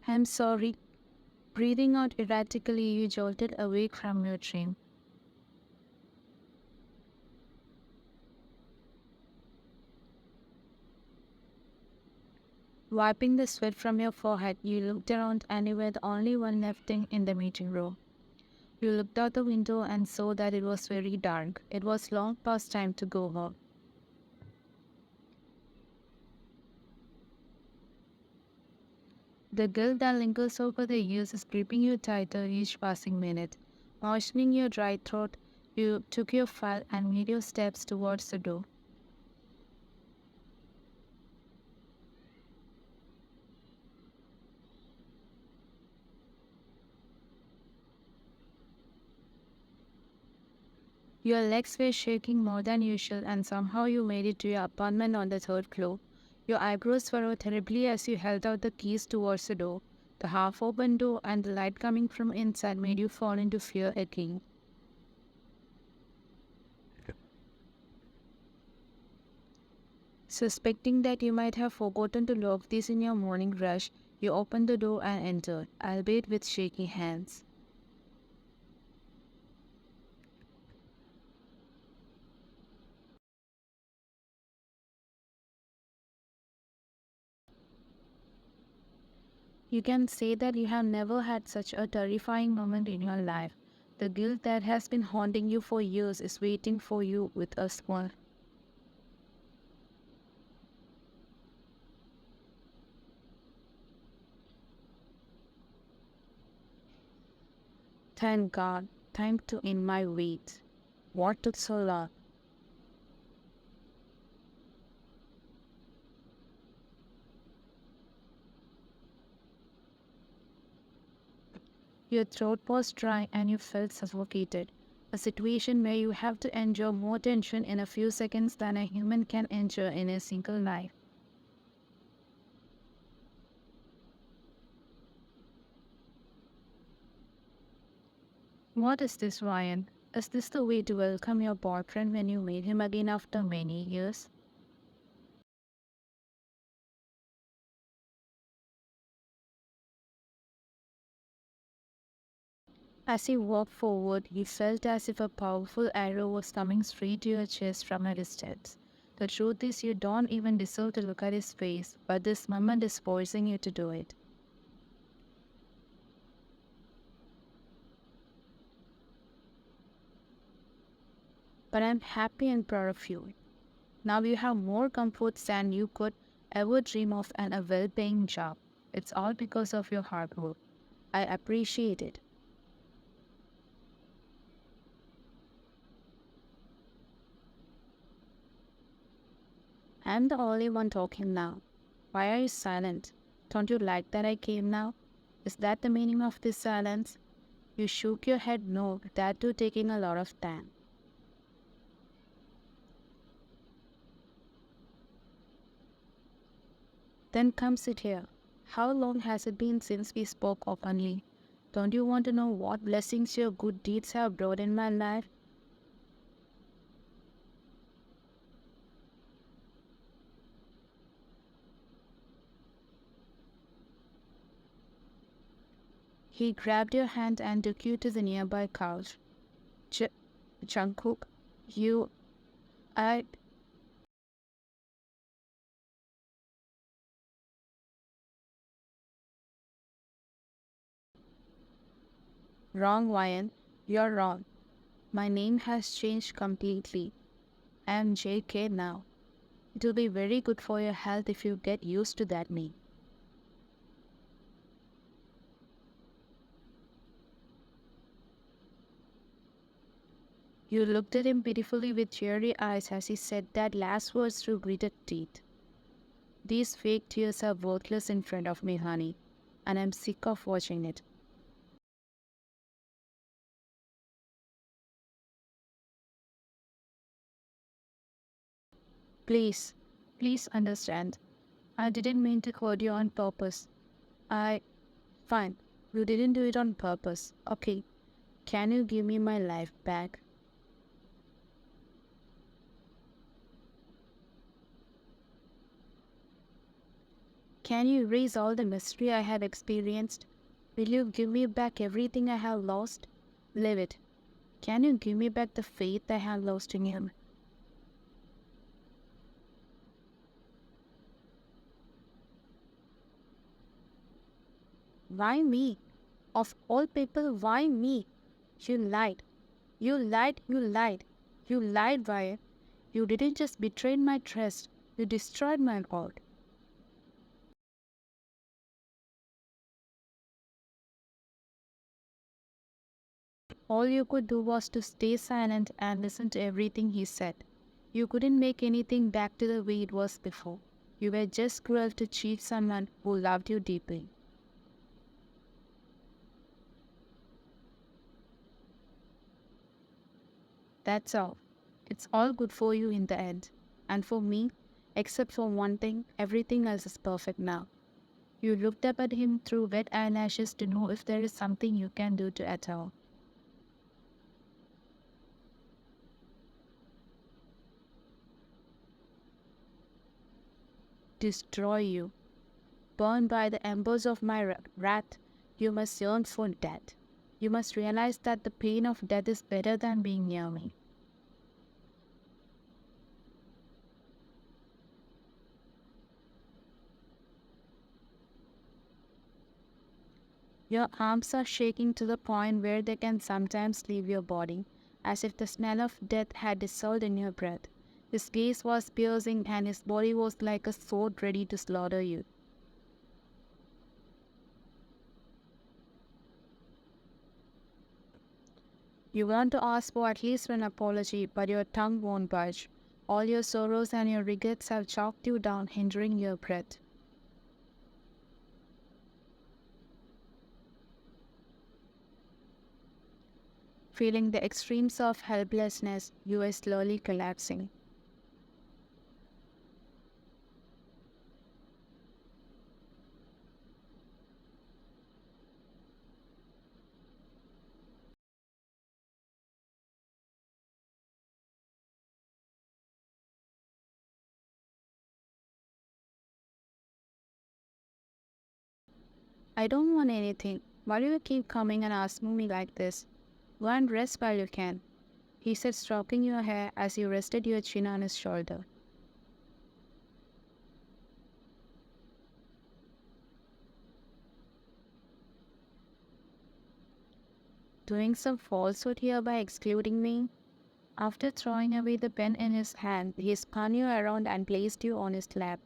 I'm sorry. Breathing out erratically, you jolted awake from your dream. Wiping the sweat from your forehead, you looked around and you were the only one left in the meeting room. You looked out the window and saw that it was very dark. It was long past time to go home. The guilt that lingers over the years is gripping you tighter each passing minute. Moistening your dry throat, you took your file and made your steps towards the door. Your legs were shaking more than usual and somehow you made it to your apartment on the third floor. Your eyebrows furrowed terribly as you held out the keys towards the door. The half-open door and the light coming from inside made you fall into fear again. Suspecting that you might have forgotten to lock this in your morning rush, you opened the door and entered, albeit with shaky hands. You can say that you have never had such a terrifying moment in your life. The guilt that has been haunting you for years is waiting for you with a smile. Thank God, time to end my wait. What took so long? Your throat was dry and you felt suffocated. A situation where you have to endure more tension in a few seconds than a human can endure in a single life. What is this, Ryan? Is this the way to welcome your boyfriend when you meet him again after many years? As he walked forward, he felt as if a powerful arrow was coming straight to your chest from a distance. The truth is, you don't even deserve to look at his face, but this moment is forcing you to do it. But I'm happy and proud of you. Now you have more comforts than you could ever dream of and a well paying job. It's all because of your hard work. I appreciate it. I'm the only one talking now. Why are you silent? Don't you like that I came now? Is that the meaning of this silence? You shook your head no, that too taking a lot of time. Then come sit here. How long has it been since we spoke openly? Don't you want to know what blessings your good deeds have brought in my life? He grabbed your hand and took you to the nearby couch. J- Jungkook, you, I, wrong, Ryan. You're wrong. My name has changed completely. I am JK now. It will be very good for your health if you get used to that name. You looked at him pitifully with teary eyes as he said that last words through gritted teeth. These fake tears are worthless in front of me, honey, and I'm sick of watching it. Please, please understand. I didn't mean to hurt you on purpose. I. Fine, you didn't do it on purpose. Okay, can you give me my life back? Can you erase all the mystery I have experienced? Will you give me back everything I have lost? Live it. Can you give me back the faith I have lost in him? Why me? Of all people, why me? You lied. You lied, you lied. You lied, Wyatt. You didn't just betray my trust, you destroyed my heart. All you could do was to stay silent and listen to everything he said. You couldn't make anything back to the way it was before. You were just cruel to cheat someone who loved you deeply. That's all. It's all good for you in the end. And for me, except for one thing, everything else is perfect now. You looked up at him through wet eyelashes to know if there is something you can do to at all. Destroy you. Burned by the embers of my wrath, you must yearn for death. You must realize that the pain of death is better than being near me. Your arms are shaking to the point where they can sometimes leave your body, as if the smell of death had dissolved in your breath. His gaze was piercing and his body was like a sword ready to slaughter you. You want to ask for at least an apology, but your tongue won't budge. All your sorrows and your regrets have choked you down, hindering your breath. Feeling the extremes of helplessness, you are slowly collapsing. I don't want anything. Why do you keep coming and asking me like this? Go and rest while you can, he said, stroking your hair as you rested your chin on his shoulder. Doing some falsehood here by excluding me? After throwing away the pen in his hand, he spun you around and placed you on his lap.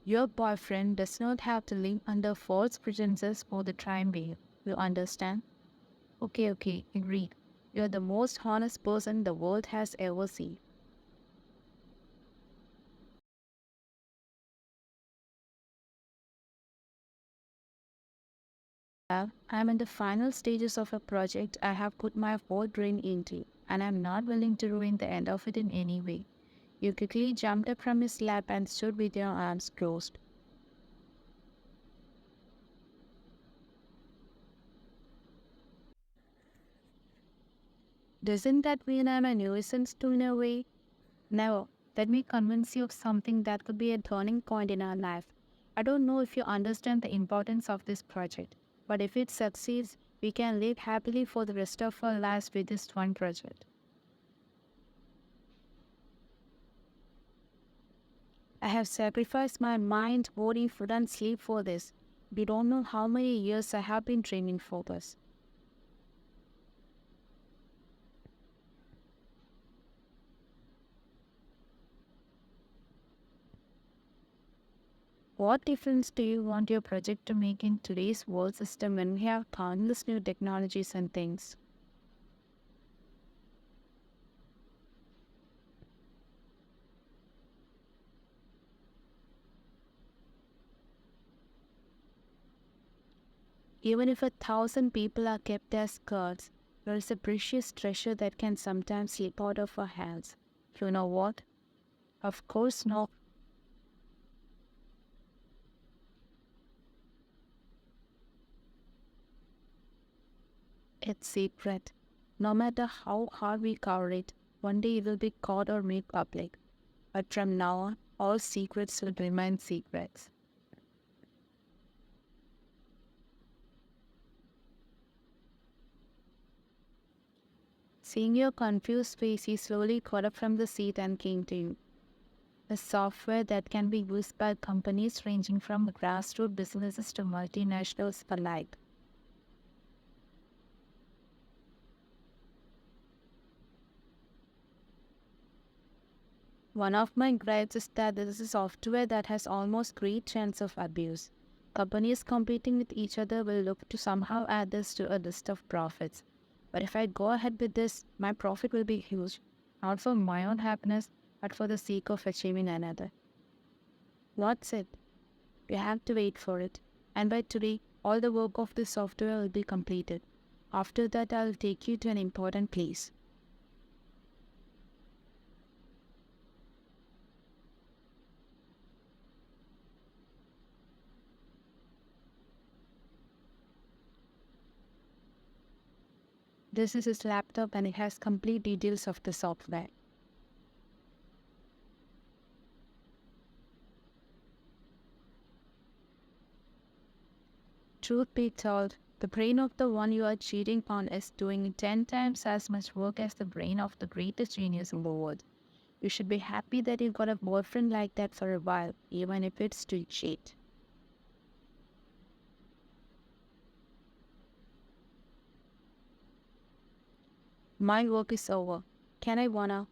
Your boyfriend does not have to live under false pretenses for the time being. You understand? Okay, agreed. You're the most honest person the world has ever seen. I'm in the final stages of a project I have put my whole brain into, and I'm not willing to ruin the end of it in any way. You quickly jumped up from his lap and stood with your arms crossed. Doesn't that mean I'm a nuisance too in a way? Never. Let me convince you of something that could be a turning point in our life. I don't know if you understand the importance of this project, but if it succeeds, we can live happily for the rest of our lives with this one project. I have sacrificed my mind, body, food, and sleep for this. You don't know how many years I have been training for this. What difference do you want your project to make in today's world system when we have countless new technologies and things? Even if 1,000 people are kept as guards, there is a precious treasure that can sometimes slip out of our hands. You know what? Of course not. It's secret. No matter how hard we cover it, one day it will be caught or made public. But from now on, all secrets will remain secrets. Seeing your confused face, he slowly got up from the seat and came to you. A software that can be used by companies ranging from grassroots businesses to multinationals alike. One of my gripes is that this is a software that has almost great chance of abuse. Companies competing with each other will look to somehow add this to a list of profits. But if I go ahead with this, my profit will be huge, not for my own happiness, but for the sake of achieving another. That's it. You have to wait for it. And by today, all the work of this software will be completed. After that, I'll take you to an important place. This is his laptop and it has complete details of the software. Truth be told, the brain of the one you are cheating on is doing 10 times as much work as the brain of the greatest genius in the world. You should be happy that you got a boyfriend like that for a while, even if it's to cheat. My work is over. Can I wanna?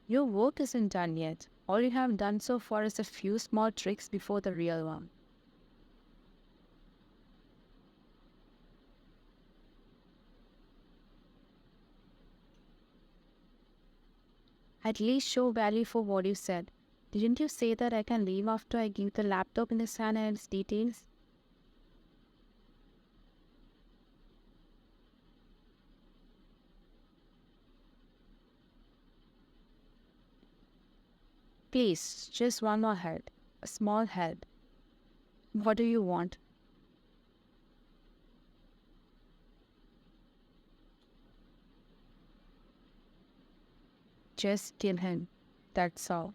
Your work isn't done yet. All you have done so far is a few small tricks before the real one. At least show value for what you said. Didn't you say that I can leave after I give the laptop in his hand and its details? Please, just one more help. A small help. What do you want? Just kill him. That's all.